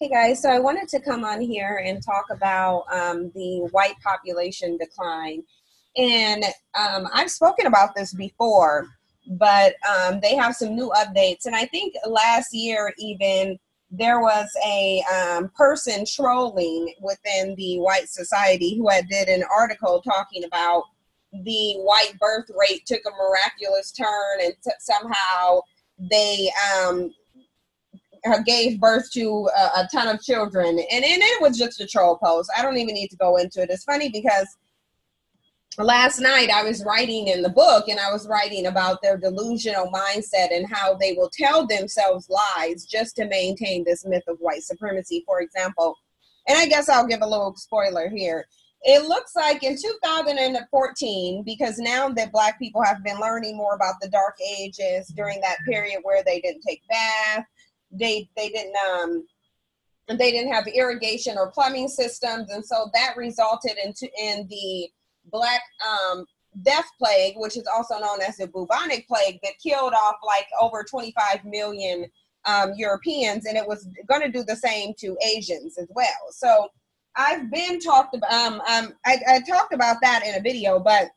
Hey guys, so I wanted to come on here and talk about the white population decline. And I've spoken about this before, but they have some new updates. And I think last year, even there was a person trolling within the white society who had did an article talking about the white birth rate took a miraculous turn and somehow they gave birth to a ton of children, and it was just a troll post. I don't even need to go into it. It's funny because last night I was writing in the book, and I was writing about their delusional mindset and how they will tell themselves lies just to maintain this myth of white supremacy, for example. And I guess I'll give a little spoiler here. It looks like in 2014, because now that Black people have been learning more about the dark ages during that period where they didn't take baths, they didn't have irrigation or plumbing systems, and so that resulted in the Black death plague, which is also known as the bubonic plague, that killed off like over 25 million Europeans, and it was going to do the same to Asians as well. So I've been talked about I talked about that in a video, but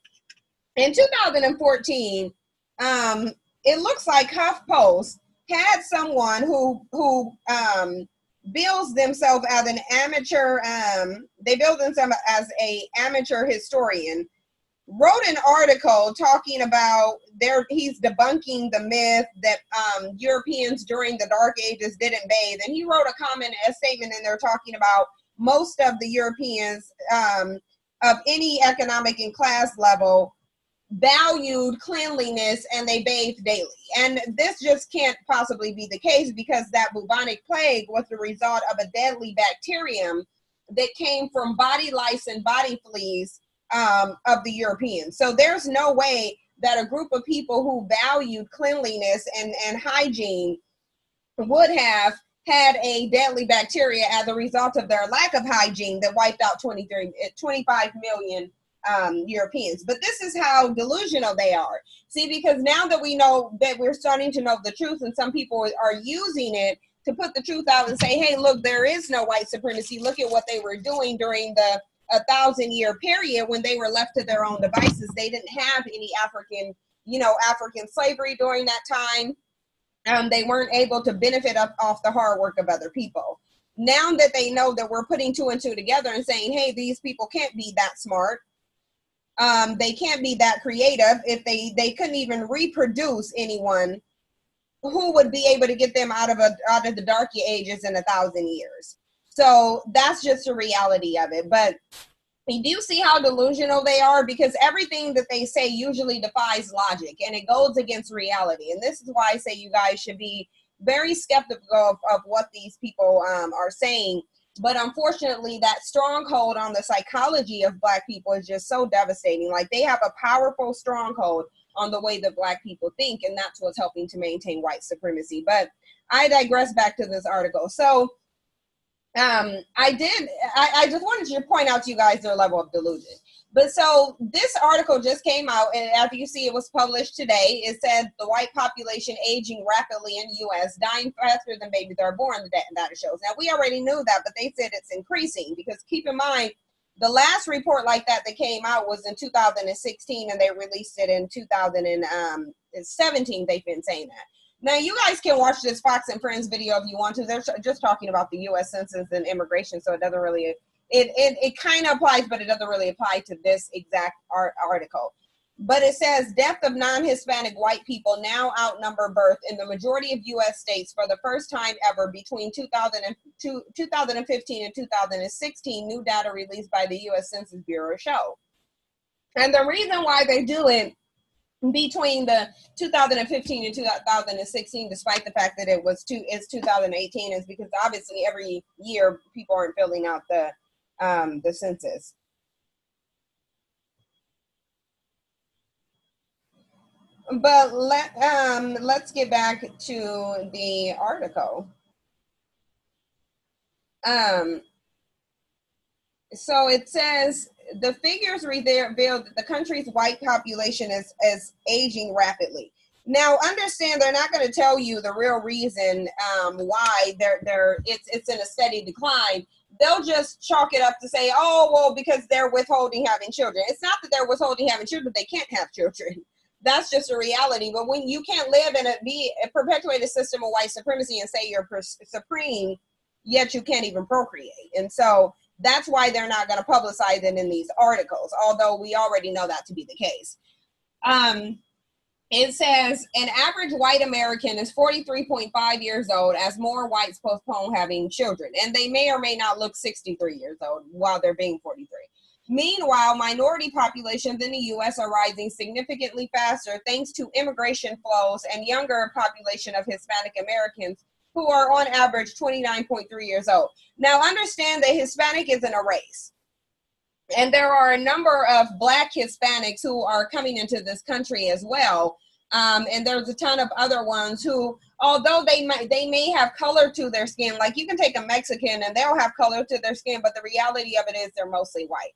in 2014, it looks like HuffPost had someone who bills themselves as an amateur. They bill themselves as a amateur historian. Wrote an article talking about he's debunking the myth that Europeans during the Dark Ages didn't bathe, and he wrote a statement in there talking about most of the Europeans of any economic and class level valued cleanliness and they bathed daily. And this just can't possibly be the case, because that bubonic plague was the result of a deadly bacterium that came from body lice and body fleas of the Europeans. So there's no way that a group of people who valued cleanliness and hygiene would have had a deadly bacteria as a result of their lack of hygiene that wiped out 25 million Europeans. But this is how delusional they are. See, because now that we know that we're starting to know the truth, and some people are using it to put the truth out and say, hey, look, there is no white supremacy. Look at what they were doing during the 1,000-year period when they were left to their own devices. They didn't have any African slavery during that time. They weren't able to benefit off the hard work of other people. Now that they know that we're putting two and two together and saying, hey, these people can't be that smart, they can't be that creative, if they couldn't even reproduce anyone who would be able to get them out of the dark ages in 1,000 years. So that's just the reality of it. But do you see how delusional they are? Because everything that they say usually defies logic, and it goes against reality. And this is why I say you guys should be very skeptical of what these people are saying. But unfortunately, that stronghold on the psychology of Black people is just so devastating. Like, they have a powerful stronghold on the way that Black people think, and that's what's helping to maintain white supremacy. But I digress back to this article. So I just wanted to point out to you guys their level of delusion. But so this article just came out, and as you see, it was published today. It said the white population aging rapidly in the U.S., dying faster than babies are born, the data shows. Now, we already knew that, but they said it's increasing, because keep in mind, the last report like that came out was in 2016, and they released it in 2017. They've been saying that. Now, you guys can watch this Fox and Friends video if you want to. They're just talking about the U.S. Census and immigration, so it doesn't really, it kind of applies, but it doesn't really apply to this exact article. But it says, death of non-Hispanic white people now outnumber birth in the majority of U.S. states for the first time ever between 2015 and 2016, new data released by the U.S. Census Bureau show. And the reason why they do it between the 2015 and 2016, despite the fact that it's 2018, is because obviously every year people aren't filling out the census. But let's get back to the article. So it says, the figures reveal that the country's white population is aging rapidly. Now, understand they're not going to tell you the real reason why it's in a steady decline. They'll just chalk it up to say, oh, well, because they're withholding having children. It's not that they're withholding having children; they can't have children. That's just a reality. But when you can't live in a perpetuated system of white supremacy and say you're supreme, yet you can't even procreate, and so that's why they're not going to publicize it in these articles. Although we already know that to be the case. It says an average white American is 43.5 years old as more whites postpone having children. And they may or may not look 63 years old while they're being 43. Meanwhile, minority populations in the U.S. are rising significantly faster thanks to immigration flows and younger population of Hispanic Americans who are on average 29.3 years old. Now, understand that Hispanic isn't a race. And there are a number of Black Hispanics who are coming into this country as well. And there's a ton of other ones who, although they may have color to their skin, like you can take a Mexican and they'll have color to their skin, but the reality of it is they're mostly white.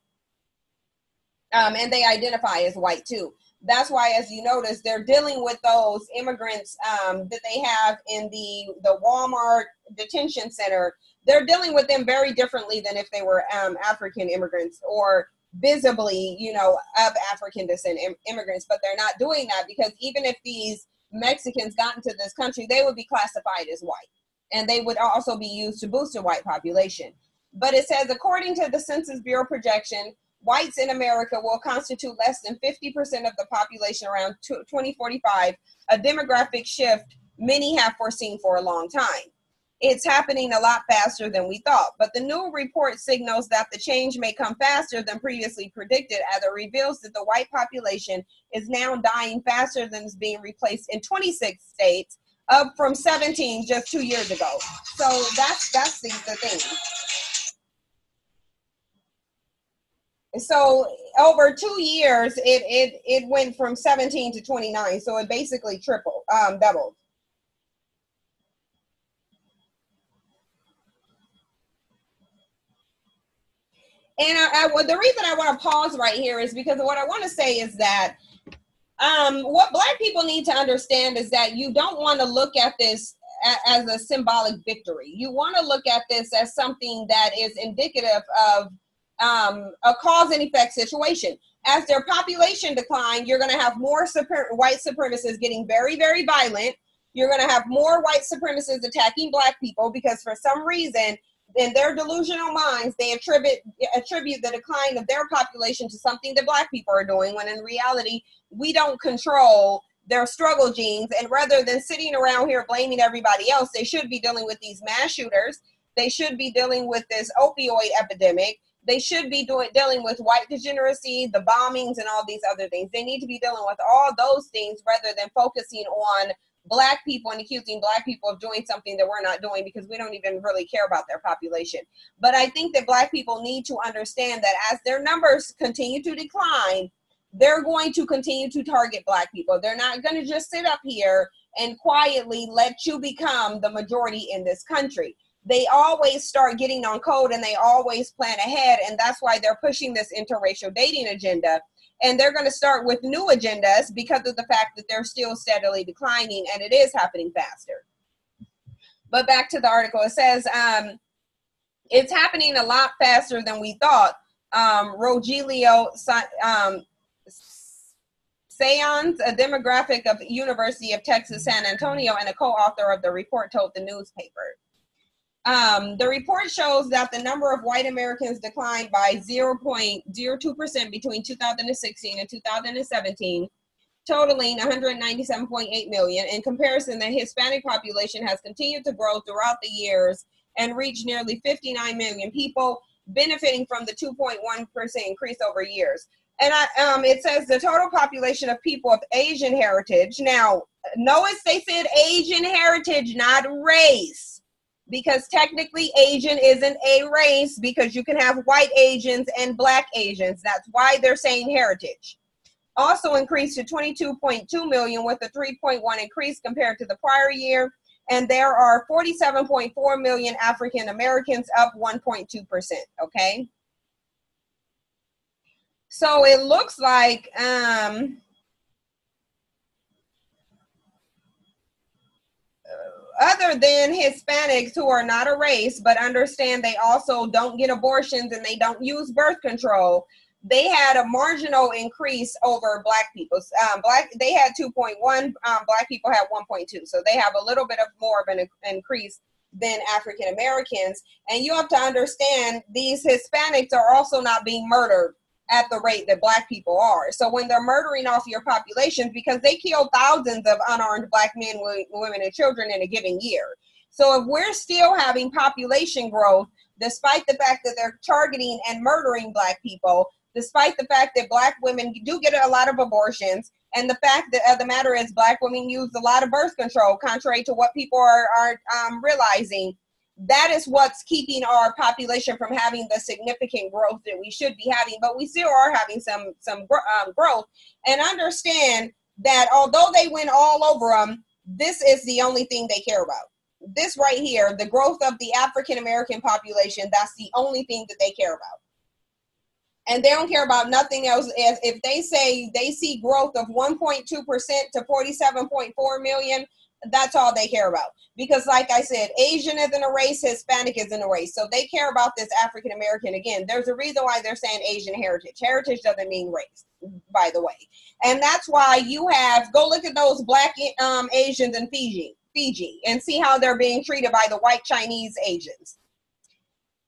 And they identify as white too. That's why, as you notice, they're dealing with those immigrants that they have in the Walmart detention center. They're dealing with them very differently than if they were African immigrants or visibly, of African descent immigrants. But they're not doing that because even if these Mexicans got into this country, they would be classified as white. And they would also be used to boost the white population. But it says, according to the Census Bureau projection, whites in America will constitute less than 50% of the population around 2045, a demographic shift many have foreseen for a long time. It's happening a lot faster than we thought, but the new report signals that the change may come faster than previously predicted, as it reveals that the white population is now dying faster than is being replaced in 26 states, up from 17 just 2 years ago. So that's the thing. So over 2 years, it went from 17 to 29. So it basically doubled. And the reason I want to pause right here is because what I want to say is that what Black people need to understand is that you don't want to look at this as a symbolic victory. You want to look at this as something that is indicative of a cause and effect situation. As their population decline, you're going to have more white supremacists getting very, very violent. You're going to have more white supremacists attacking Black people because for some reason, in their delusional minds, they attribute the decline of their population to something that Black people are doing, when in reality, we don't control their struggle genes. And rather than sitting around here blaming everybody else, they should be dealing with these mass shooters. They should be dealing with this opioid epidemic. They should be dealing with white degeneracy, the bombings, and all these other things. They need to be dealing with all those things rather than focusing on Black people and accusing Black people of doing something that we're not doing, because we don't even really care about their population. But I think that Black people need to understand that as their numbers continue to decline, they're going to continue to target Black people. They're not going to just sit up here and quietly let you become the majority in this country. They always start getting on code and they always plan ahead. And that's why they're pushing this interracial dating agenda. And they're going to start with new agendas because of the fact that they're still steadily declining and it is happening faster. But back to the article, it says it's happening a lot faster than we thought. Rogelio Sayans, a demographic of University of Texas, San Antonio, and a co-author of the report, told the newspaper. The report shows that the number of white Americans declined by 0.02% between 2016 and 2017, totaling 197.8 million. In comparison, the Hispanic population has continued to grow throughout the years and reach nearly 59 million people, benefiting from the 2.1% increase over years. And it says the total population of people of Asian heritage. Now, notice they said Asian heritage, not race. Because technically Asian isn't a race, because you can have white Asians and Black Asians. That's why they're saying heritage. Also increased to 22.2 million with a 3.1 increase compared to the prior year. And there are 47.4 million African Americans, up 1.2%, okay? So it looks like other than Hispanics who are not a race, but understand they also don't get abortions and they don't use birth control, they had a marginal increase over Black people. They had 2.1, Black people had 1.2. So they have a little bit of more of an increase than African Americans. And you have to understand these Hispanics are also not being murdered at the rate that Black people are. So when they're murdering off your populations, because they kill thousands of unarmed Black men, women, and children in a given year. So if we're still having population growth, despite the fact that they're targeting and murdering Black people, despite the fact that Black women do get a lot of abortions, and the fact that the matter is Black women use a lot of birth control, contrary to what people are realizing, that is what's keeping our population from having the significant growth that we should be having. But we still are having some growth. And understand that although they went all over them, this is the only thing they care about. This right here, the growth of the African American population, that's the only thing that they care about. And they don't care about nothing else. If they say they see growth of 1.2% to 47.4 million, that's all they care about. Because like I said, Asian isn't a race, Hispanic isn't a race. So they care about this African American. Again, there's a reason why they're saying Asian heritage. Heritage doesn't mean race, by the way. And that's why you have, go look at those Black Asians in Fiji and see how they're being treated by the white Chinese Asians.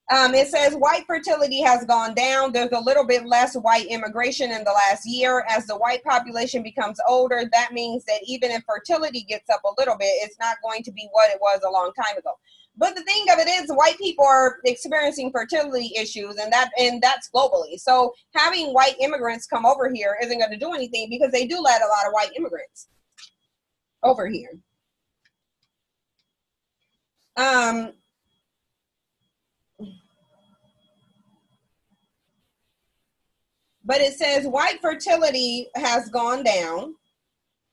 It says white fertility has gone down. There's a little bit less white immigration in the last year. As the white population becomes older, that means that even if fertility gets up a little bit, it's not going to be what it was a long time ago. But the thing of it is, white people are experiencing fertility issues, and that's globally. So having white immigrants come over here isn't going to do anything, because they do let a lot of white immigrants over here. But it says white fertility has gone down.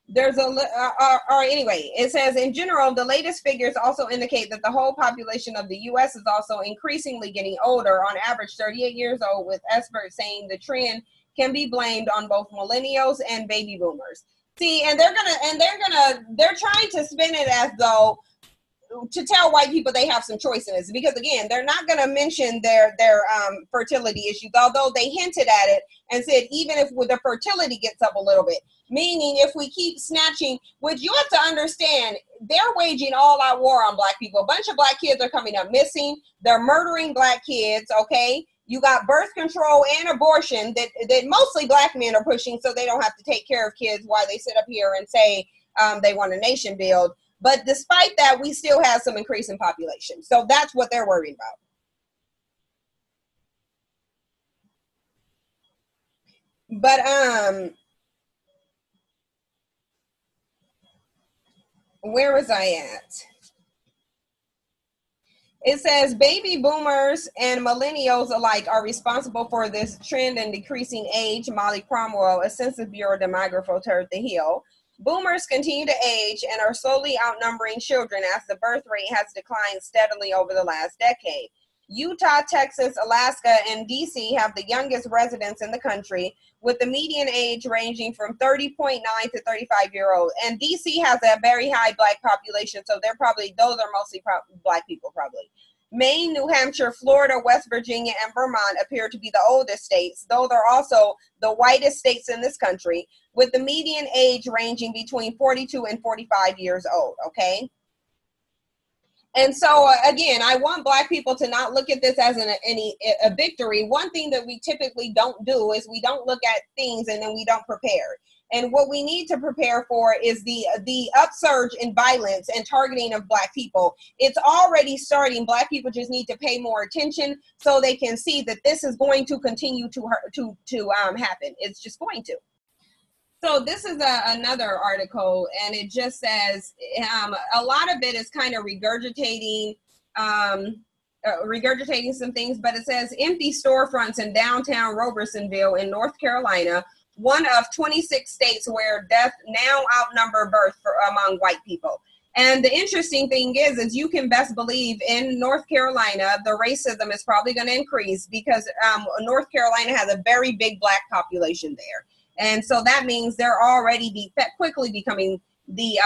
There's anyway, it says in general, the latest figures also indicate that the whole population of the U.S. is also increasingly getting older, on average 38 years old, with experts saying the trend can be blamed on both millennials and baby boomers. See, and they're trying to spin it as though, to tell white people they have some choice in this, because again, they're not going to mention their fertility issues, although they hinted at it and said even if the fertility gets up a little bit, meaning if we keep snatching, which you have to understand, they're waging all out war on Black people. A bunch of Black kids are coming up missing. They're murdering Black kids. Okay, you got birth control and abortion that mostly Black men are pushing, so they don't have to take care of kids while they sit up here and say they want a nation build. But despite that, we still have some increase in population. So that's what they're worried about. But where was I at? It says baby boomers and millennials alike are responsible for this trend in decreasing age. Molly Cromwell, a Census Bureau demographer, told The Hill. Boomers continue to age and are slowly outnumbering children as the birth rate has declined steadily over the last decade. Utah, Texas, Alaska, and D.C. have the youngest residents in the country, with the median age ranging from 30.9 to 35-year-old. And D.C. has a very high Black population, so those are mostly Black people probably. Maine, New Hampshire, Florida, West Virginia, and Vermont appear to be the oldest states. Those are also the whitest states in this country, with the median age ranging between 42 and 45 years old, okay? And so, again, I want Black people to not look at this as a victory. One thing that we typically don't do is we don't look at things and then we don't prepare. And what we need to prepare for is the upsurge in violence and targeting of Black people. It's already starting. Black people just need to pay more attention so they can see that this is going to continue to happen. It's just going to. So this is another article, and it just says a lot of it is kind of regurgitating some things, but it says empty storefronts in downtown Robersonville in North Carolina, one of 26 states where death now outnumber birth among white people. And the interesting thing is you can best believe in North Carolina, the racism is probably going to increase because North Carolina has a very big Black population there. And so that means they're already quickly becoming the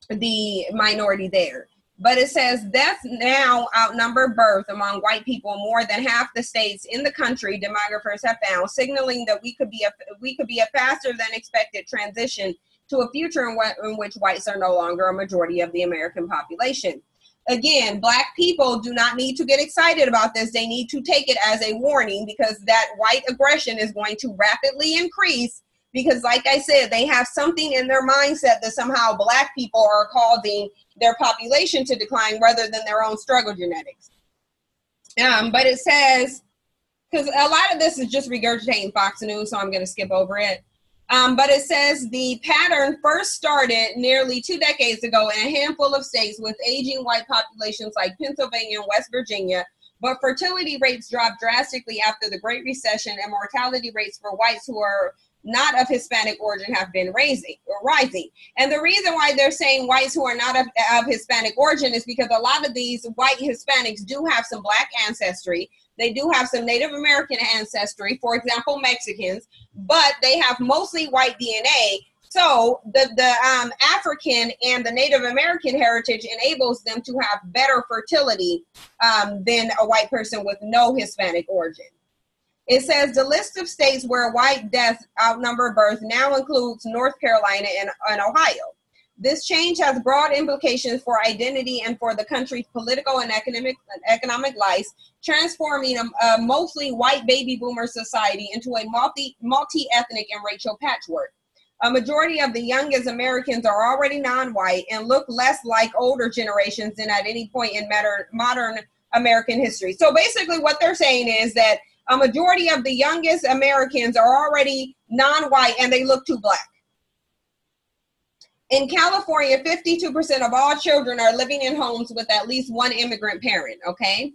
the minority there. But it says deaths now outnumber birth among white people more than half the states in the country, demographers have found, signaling that we could be a faster than expected transition to a future in which whites are no longer a majority of the American population. Again, Black people do not need to get excited about this. They need to take it as a warning, because that white aggression is going to rapidly increase, because like I said, they have something in their mindset that somehow Black people are causing their population to decline rather than their own struggle genetics. But it says, because a lot of this is just regurgitating Fox News, so I'm going to skip over it. But it says the pattern first started nearly 2 decades ago in a handful of states with aging white populations like Pennsylvania and West Virginia, but fertility rates dropped drastically after the Great Recession, and mortality rates for whites who are not of Hispanic origin have been rising. And the reason why they're saying whites who are not of Hispanic origin is because a lot of these white Hispanics do have some Black ancestry. They do have some Native American ancestry, for example, Mexicans, but they have mostly white DNA. So the African and the Native American heritage enables them to have better fertility than a white person with no Hispanic origin. It says the list of states where white deaths outnumber birth now includes North Carolina and Ohio. This change has broad implications for identity and for the country's political and economic life, transforming a mostly white baby boomer society into a multi-ethnic and racial patchwork. A majority of the youngest Americans are already non-white and look less like older generations than at any point in modern American history. So basically what they're saying is that a majority of the youngest Americans are already non-white and they look too Black. In California, 52% of all children are living in homes with at least one immigrant parent, okay?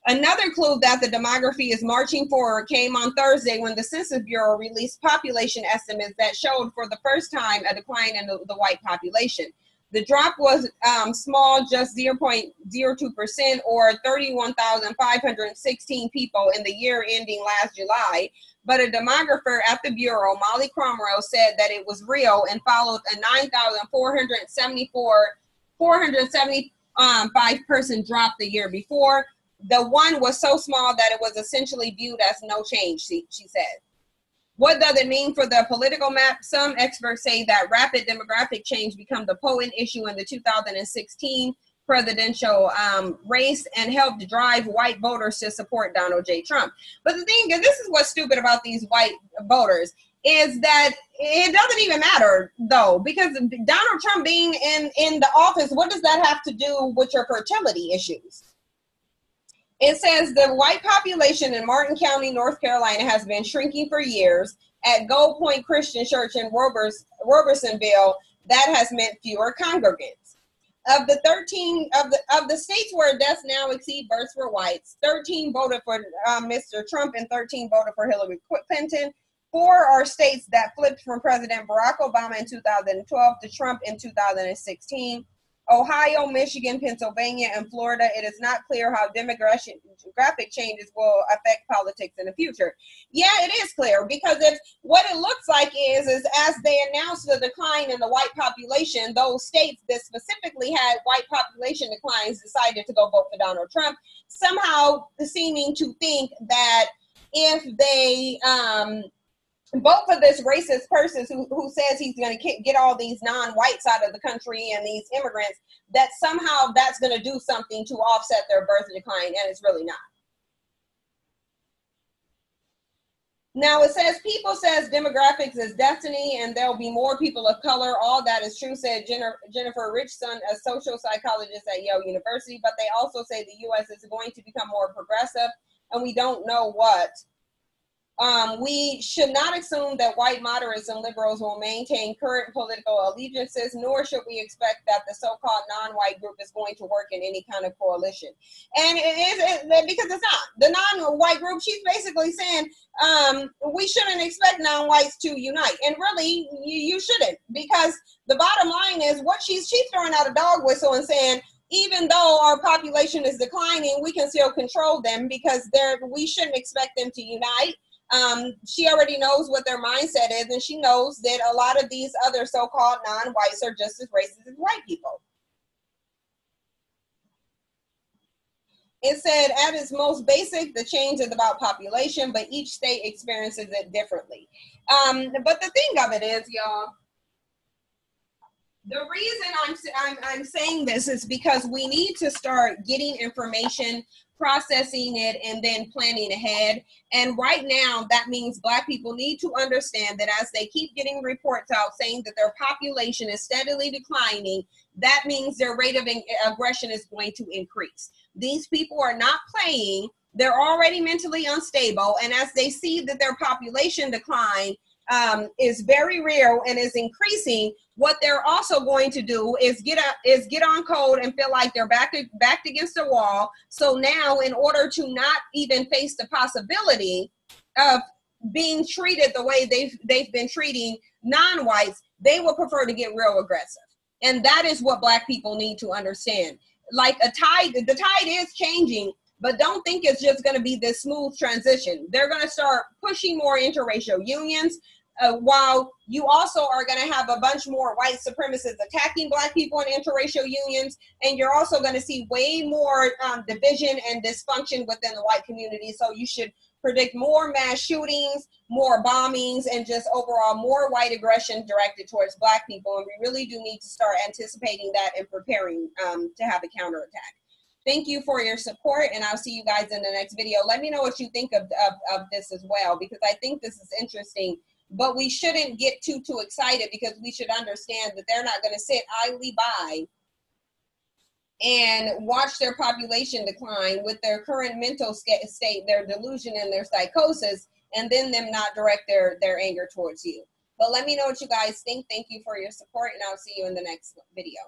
Another clue that the demography is marching forward came on Thursday when the Census Bureau released population estimates that showed for the first time a decline in the white population. The drop was small, just 0.02%, or 31,516 people in the year ending last July. But a demographer at the Bureau, Molly Cromwell, said that it was real and followed a 475 person drop the year before. The one was so small that it was essentially viewed as no change, she said. What does it mean for the political map? Some experts say that rapid demographic change became the potent issue in the 2016 presidential race and helped drive white voters to support Donald J. Trump. But the thing is, this is what's stupid about these white voters, is that it doesn't even matter, though, because Donald Trump being in the office, what does that have to do with your fertility issues? It says the white population in Martin County, North Carolina has been shrinking for years. At Gold Point Christian Church in Robersonville, that has meant fewer congregants. Of the 13 of the states where deaths now exceed births for whites, 13 voted for Mr. Trump and 13 voted for Hillary Clinton. 4 are states that flipped from President Barack Obama in 2012 to Trump in 2016. Ohio, Michigan, Pennsylvania, and Florida. It is not clear how demographic changes will affect politics in the future. Yeah, it is clear, because if what it looks like is as they announced the decline in the white population, those states that specifically had white population declines decided to go vote for Donald Trump, somehow seeming to think that if they vote for this racist person who says he's going to get all these non-whites out of the country and these immigrants, that somehow that's going to do something to offset their birth decline, and it's really not. Now it says, people says demographics is destiny and there'll be more people of color. All that is true, said Jennifer Richson, a social psychologist at Yale University, but they also say the U.S. is going to become more progressive and we don't know what. We should not assume that white moderates and liberals will maintain current political allegiances, nor should we expect that the so-called non-white group is going to work in any kind of coalition. And because it's not. The non-white group, she's basically saying we shouldn't expect non-whites to unite. And really, you shouldn't, because the bottom line is what she's throwing out a dog whistle and saying, even though our population is declining, we can still control them, because we shouldn't expect them to unite. She already knows what their mindset is, and she knows that a lot of these other so-called non-whites are just as racist as white people. It said, at its most basic, the change is about population, but each state experiences it differently. But the thing of it is, y'all, the reason I'm saying this is because we need to start getting information, processing it, and then planning ahead. And right now, that means Black people need to understand that as they keep getting reports out saying that their population is steadily declining, that means their rate of aggression is going to increase. These people are not playing. They're already mentally unstable. And as they see that their population decline is very real and is increasing, what they're also going to do is get on code and feel like they're backed against the wall. So now, in order to not even face the possibility of being treated the way they've been treating non-whites, they will prefer to get real aggressive. And that is what Black people need to understand. Like the tide is changing, but don't think it's just going to be this smooth transition. They're going to start pushing more interracial unions, while you also are going to have a bunch more white supremacists attacking Black people in interracial unions. And you're also going to see way more division and dysfunction within the white community. So you should predict more mass shootings, more bombings, and just overall more white aggression directed towards Black people. And we really do need to start anticipating that and preparing to have a counterattack. Thank you for your support, and I'll see you guys in the next video. Let me know what you think of this as well, because I think this is interesting. But we shouldn't get too excited, because we should understand that they're not going to sit idly by and watch their population decline with their current mental state, their delusion and their psychosis, and then them not direct their anger towards you. But let me know what you guys think. Thank you for your support, and I'll see you in the next video.